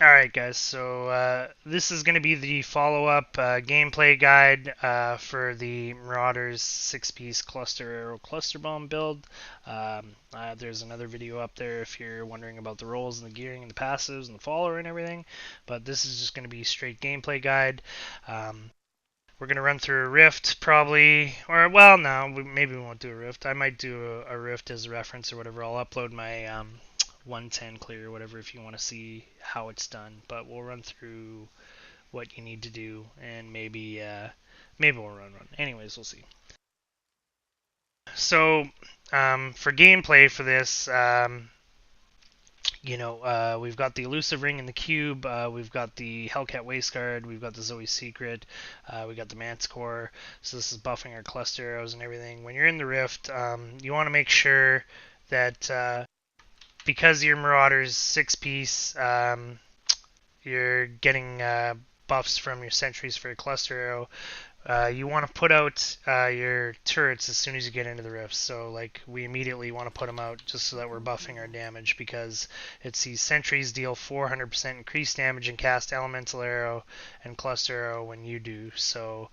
Alright guys, so this is going to be the follow-up gameplay guide for the Marauders 6-piece cluster arrow cluster bomb build. There's another video up there if you're wondering about the rolls and the gearing and the passives and the follower and everything, but this is just going to be straight gameplay guide. We're going to run through a rift probably, or well no, maybe we won't do a rift. I might do a rift as a reference or whatever. I'll upload my 110 clear or whatever if you want to see how it's done, but we'll run through what you need to do and maybe we'll run. Anyways, we'll see. So for gameplay for this, we've got the elusive ring in the cube, we've got the Hellcat Wasteguard, we've got the Zoe Secret, we got the Manticore. So this is buffing our cluster arrows and everything. When you're in the rift, you want to make sure that because your Marauder's 6-piece, you're getting buffs from your sentries for your cluster arrow. You want to put out your turrets as soon as you get into the rifts. So, like, we immediately want to put them out just so that we're buffing our damage because it sees sentries deal 400% increased damage and cast elemental arrow and cluster arrow when you do. So,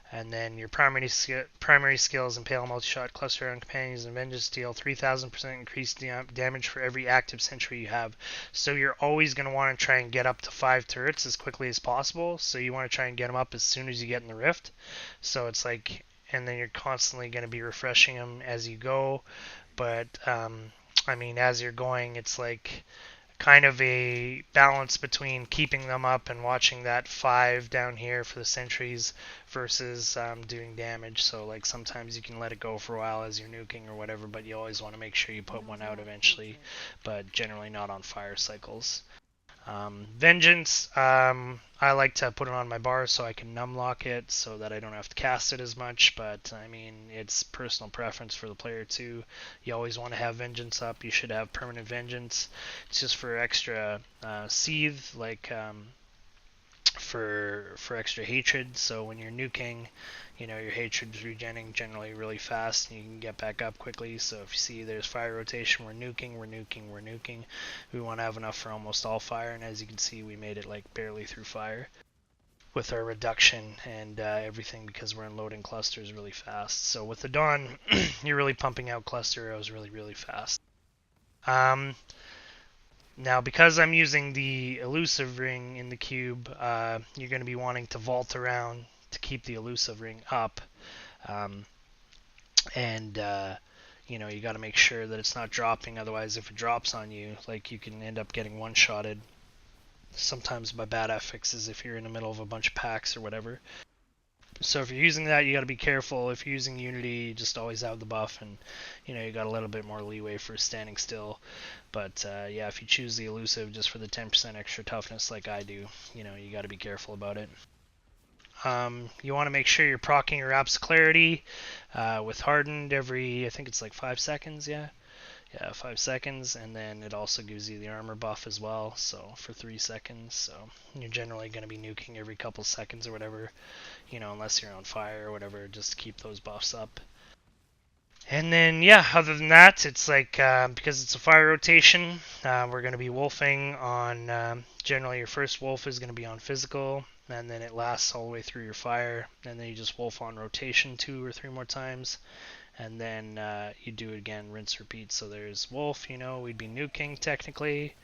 and then your primary skills, Impale, Multi-Shot, Cluster on Companions, and Vengeance deal 3,000% increased damage for every active sentry you have. So you're always going to want to try and get up to 5 turrets as quickly as possible. So you want to try and get them up as soon as you get in the rift. So it's like, and then you're constantly going to be refreshing them as you go. But, I mean, as you're going, it's like kind of a balance between keeping them up and watching that 5 down here for the sentries versus doing damage. So like sometimes you can let it go for a while as you're nuking or whatever, but you always want to make sure you put one out eventually, but generally not on fire cycles. Vengeance, I like to put it on my bar so I can numlock it so that I don't have to cast it as much, but I mean, it's personal preference for the player too. You always want to have Vengeance up. You should have Permanent Vengeance. It's just for extra seethe, like for extra hatred. So when you're nuking, your hatred's regenning generally really fast and you can get back up quickly. So if you see there's fire rotation, we're nuking. We want to have enough for almost all fire, and as you can see, we made it like barely through fire with our reduction and everything because we're unloading clusters really fast. So with the Dawn, you're really pumping out cluster arrows really fast. Now, because I'm using the elusive ring in the cube, you're going to be wanting to vault around to keep the elusive ring up. Um, and, you got to make sure that it's not dropping. Otherwise, if it drops on you, like, you can end up getting one-shotted. Sometimes by bad affixes if you're in the middle of a bunch of packs or whatever. So if you're using that, you got to be careful. If you're using Unity, you just always have the buff, and you got a little bit more leeway for standing still. But yeah, if you choose the elusive just for the 10% extra toughness, like I do, you got to be careful about it. You want to make sure you're proccing your Apps Clarity with Hardened every, I think it's like 5 seconds, yeah. Yeah, 5 seconds, and then it also gives you the armor buff as well, so for 3 seconds. So you're generally going to be nuking every couple seconds or whatever, unless you're on fire or whatever, just to keep those buffs up. And then, yeah, other than that, it's like, because it's a fire rotation, we're going to be wolfing on, generally your first wolf is going to be on physical, and then it lasts all the way through your fire, and then you just wolf on rotation 2 or 3 more times. And then you do it again, rinse, repeat. So there's wolf, we'd be nuking technically.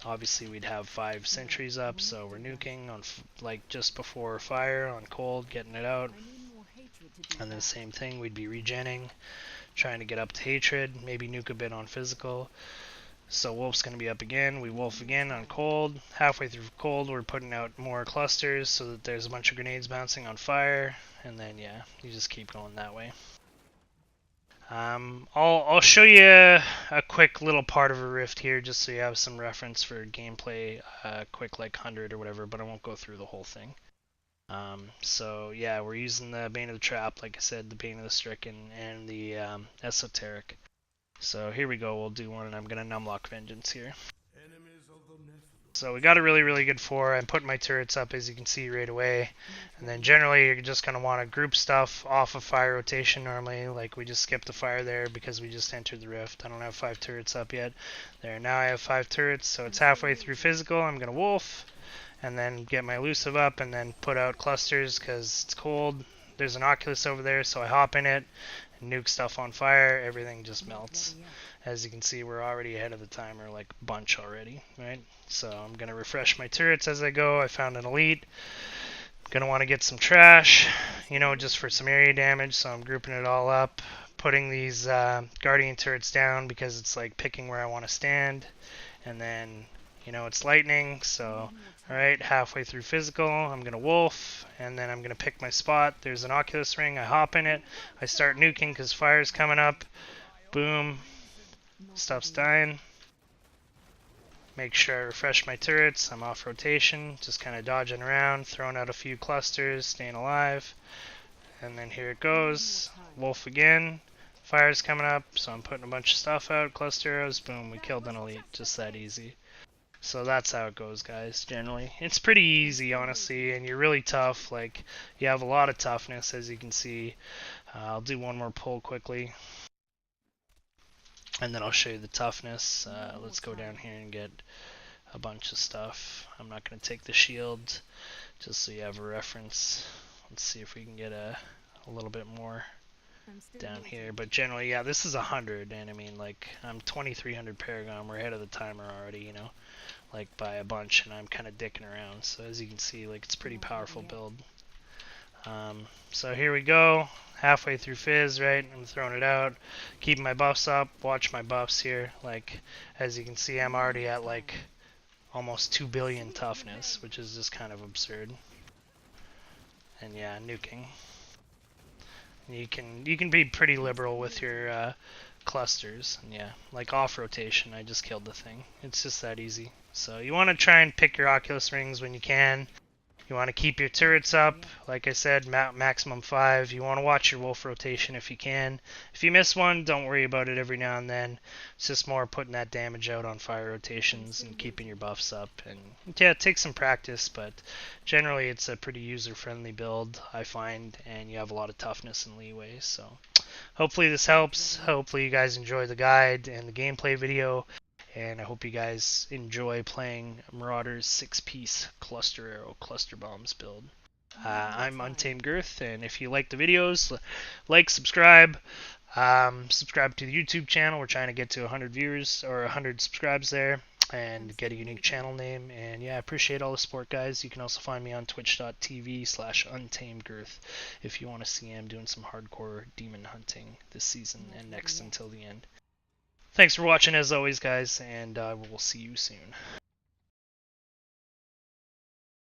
Obviously, we'd have 5 sentries up, so we're nuking on like just before fire on cold, getting it out. And then same thing, we'd be regenning, trying to get up to hatred, maybe nuke a bit on physical. So wolf's going to be up again, we wolf again on cold. Halfway through cold, we're putting out more clusters so that there's a bunch of grenades bouncing on fire. And then, yeah, you just keep going that way. I'll show you a quick little part of a rift here just so you have some reference for gameplay, quick like 100 or whatever, but I won't go through the whole thing. So yeah, we're using the Bane of the Trap, like I said, the Bane of the Stricken, and the Esoteric. So here we go, we'll do one, and I'm going to numlock Vengeance here. So we got a really, really good 4. I'm putting my turrets up, as you can see, right away. And then generally you're just going to want to group stuff off of fire rotation normally. Like we just skipped the fire there because we just entered the rift. I don't have 5 turrets up yet. There, now I have 5 turrets, so it's halfway through physical. I'm going to wolf and then get my elusive up and then put out clusters because it's cold. There's an Oculus over there, so I hop in it and nuke stuff on fire. Everything just melts. As you can see, we're already ahead of the timer, like bunch already, right? So I'm going to refresh my turrets as I go. I found an elite. Going to want to get some trash, you know, just for some area damage, so I'm grouping it all up. Putting these guardian turrets down because it's like picking where I want to stand. And then, you know, it's lightning, so, alright, halfway through physical, I'm going to wolf, and then I'm going to pick my spot. There's an Oculus ring, I hop in it, I start nuking because fire's coming up. Boom. Stuff's dying. Make sure I refresh my turrets. I'm off rotation, just kind of dodging around, throwing out a few clusters, staying alive. And then here it goes. Wolf again. Fire's coming up, so I'm putting a bunch of stuff out. Cluster arrows. Boom, we killed an elite. Just that easy. So that's how it goes, guys, generally. It's pretty easy, honestly, and you're really tough. Like, you have a lot of toughness, as you can see. I'll do one more pull quickly. And then I'll show you the toughness. Let's go down here and get a bunch of stuff. I'm not going to take the shield, just so you have a reference. Let's see if we can get a little bit more down here. But generally, yeah, this is 100, and I mean, like, I'm 2300 Paragon. We're ahead of the timer already, you know, like by a bunch, and I'm kind of dicking around. So as you can see, like, it's a pretty powerful build. So here we go, halfway through Fizz, right? I'm throwing it out, keeping my buffs up. Watch my buffs here. Like, as you can see, I'm already at like almost 2 billion toughness, which is just kind of absurd. And yeah, nuking. You can be pretty liberal with your clusters. And yeah, like off rotation, I just killed the thing. It's just that easy. So you want to try and pick your Oculus rings when you can. You want to keep your turrets up, like I said, maximum 5. You want to watch your wolf rotation if you can. If you miss one, don't worry about it every now and then. It's just more putting that damage out on fire rotations and keeping your buffs up. And yeah, it takes some practice, but generally it's a pretty user-friendly build, I find, and you have a lot of toughness and leeway. So hopefully this helps. Hopefully you guys enjoy the guide and the gameplay video. And I hope you guys enjoy playing Marauder's 6-piece cluster arrow cluster bombs build. I'm Untamed Girth, and if you like the videos, like, subscribe. Subscribe to the YouTube channel. We're trying to get to 100 viewers or 100 subscribes there and get a unique channel name. And yeah, I appreciate all the support, guys. You can also find me on twitch.tv/untamedgirth if you want to see I'm doing some hardcore demon hunting this season and next until the end. Thanks for watching as always, guys, and we'll see you soon.